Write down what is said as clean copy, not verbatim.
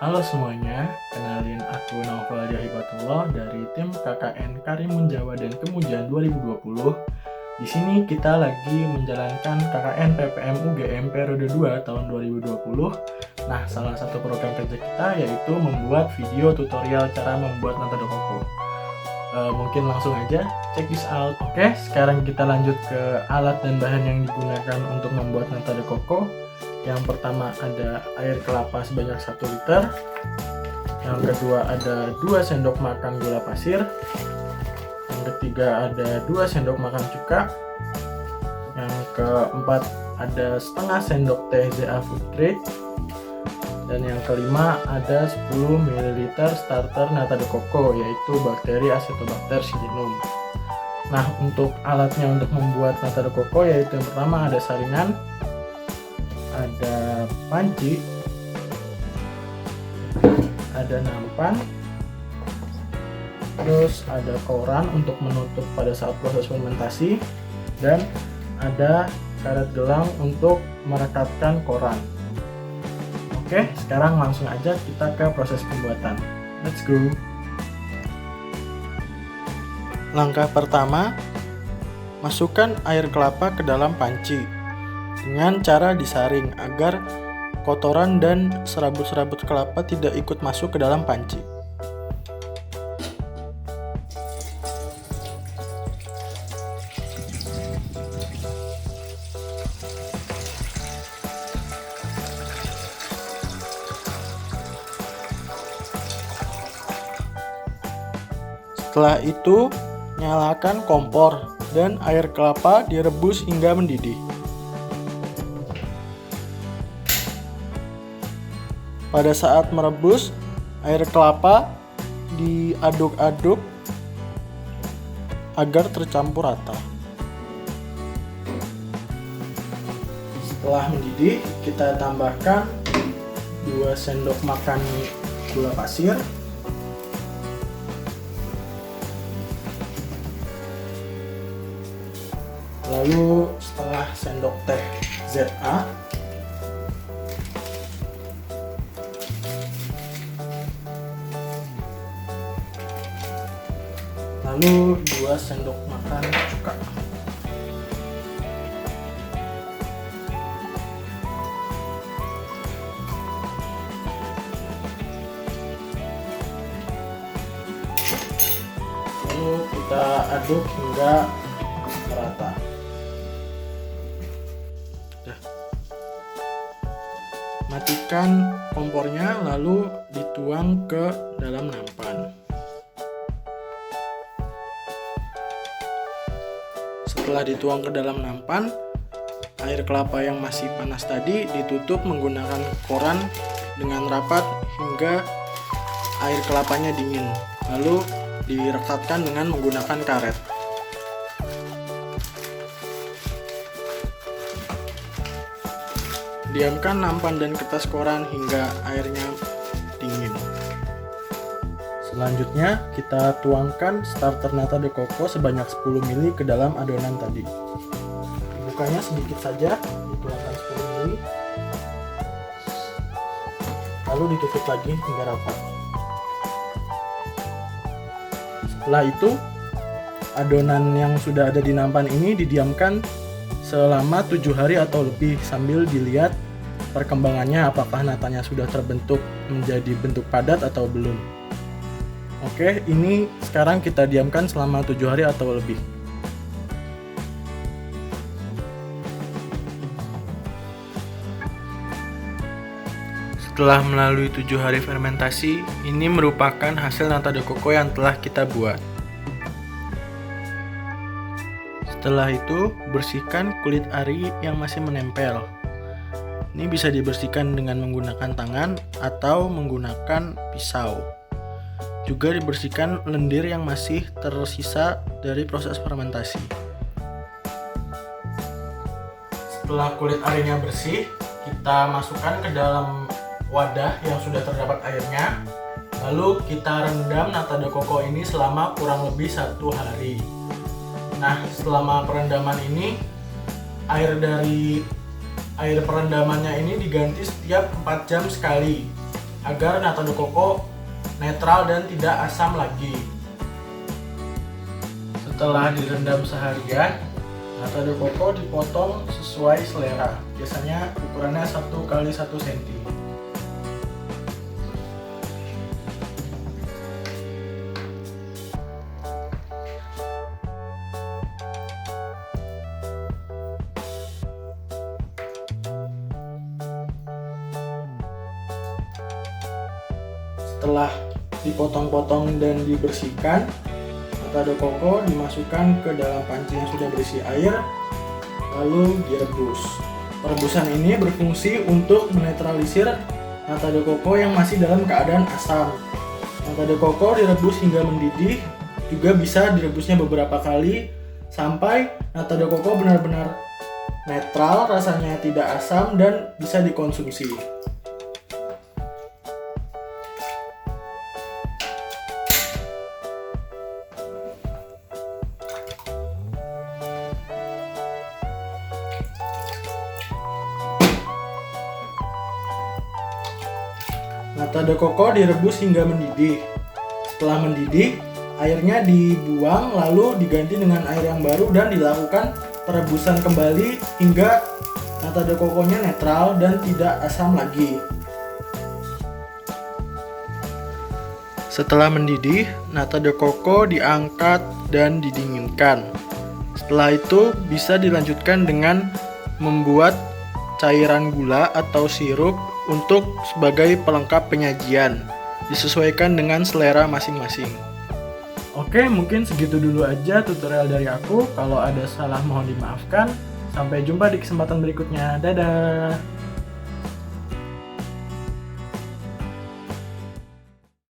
Halo semuanya, kenalin aku Naufal Hibatullah dari tim KKN Karimun Jawa dan Kemujan 2020. Di sini kita lagi menjalankan KKN PPM UGM periode 2 tahun 2020. Nah, salah satu program kerja kita yaitu membuat video tutorial cara membuat nata de coco. Mungkin langsung aja check this out. Oke, sekarang kita lanjut ke alat dan bahan yang digunakan untuk membuat nata de coco. Yang pertama ada air kelapa sebanyak 1 liter. Yang kedua ada 2 sendok makan gula pasir. Yang ketiga ada 2 sendok makan cuka. Yang keempat ada setengah sendok teh ZA Food Grade. Dan yang kelima ada 10 ml starter nata de coco, yaitu bakteri Acetobacter sillinum. Nah, untuk alatnya untuk membuat nata de coco yaitu yang pertama ada saringan, ada panci, ada nampan, terus ada koran untuk menutup pada saat proses fermentasi, dan ada karet gelang untuk merekatkan koran. Oke, sekarang langsung aja kita ke proses pembuatan. Let's go. Langkah pertama, masukkan air kelapa ke dalam panci dengan cara disaring agar kotoran dan serabut-serabut kelapa tidak ikut masuk ke dalam panci. Setelah itu, nyalakan kompor dan air kelapa direbus hingga mendidih. Pada saat merebus, air kelapa diaduk-aduk agar tercampur rata. Setelah mendidih, kita tambahkan 2 sendok makan gula pasir, lalu setengah sendok teh ZA, lalu 2 sendok makan cuka. Lalu kita aduk hingga merata. Matikan kompornya lalu dituang ke dalam nampan. Setelah dituang ke dalam nampan, air kelapa yang masih panas tadi ditutup menggunakan koran dengan rapat hingga air kelapanya dingin. Lalu direkatkan dengan menggunakan karet. Diamkan nampan dan kertas koran hingga airnya dingin. Selanjutnya, kita tuangkan starter nata de coco sebanyak 10 ml ke dalam adonan tadi. Bukanya sedikit saja, dituangkan 10 ml. Lalu ditutup lagi hingga rapat. Setelah itu, adonan yang sudah ada di nampan ini didiamkan selama 7 hari atau lebih sambil dilihat perkembangannya, apakah natanya sudah terbentuk menjadi bentuk padat atau belum. Oke, ini sekarang kita diamkan selama 7 hari atau lebih. Setelah melalui 7 hari fermentasi, ini merupakan hasil nata de coco yang telah kita buat. Setelah itu, bersihkan kulit ari yang masih menempel. Ini bisa dibersihkan dengan menggunakan tangan atau menggunakan pisau. Juga dibersihkan lendir yang masih tersisa dari proses fermentasi. Setelah kulit arinya bersih, kita masukkan ke dalam wadah yang sudah terdapat airnya. Lalu kita rendam nata de coco ini selama kurang lebih 1 hari. Nah, selama perendaman ini, air perendamannya ini diganti setiap 4 jam sekali. agar nata de coco netral dan tidak asam lagi. Setelah direndam seharian, nata de coco dipotong sesuai selera. Biasanya ukurannya 1 x 1 cm. Setelah dipotong-potong dan dibersihkan, nata de coco dimasukkan ke dalam panci yang sudah berisi air, lalu direbus. Perebusan ini berfungsi untuk menetralisir nata de coco yang masih dalam keadaan asam. Nata de coco direbus hingga mendidih, juga bisa direbusnya beberapa kali sampai nata de coco benar-benar netral, rasanya tidak asam dan bisa dikonsumsi. Nata de coco direbus hingga mendidih. Setelah mendidih, airnya dibuang lalu diganti dengan air yang baru dan dilakukan perebusan kembali hingga nata de coco-nya netral dan tidak asam lagi. Setelah mendidih, nata de coco diangkat dan didinginkan. Setelah itu bisa dilanjutkan dengan membuat cairan gula atau sirup untuk sebagai pelengkap penyajian, disesuaikan dengan selera masing-masing. Oke, mungkin segitu dulu aja tutorial dari aku. Kalau ada salah mohon dimaafkan. Sampai jumpa di kesempatan berikutnya. Dadah!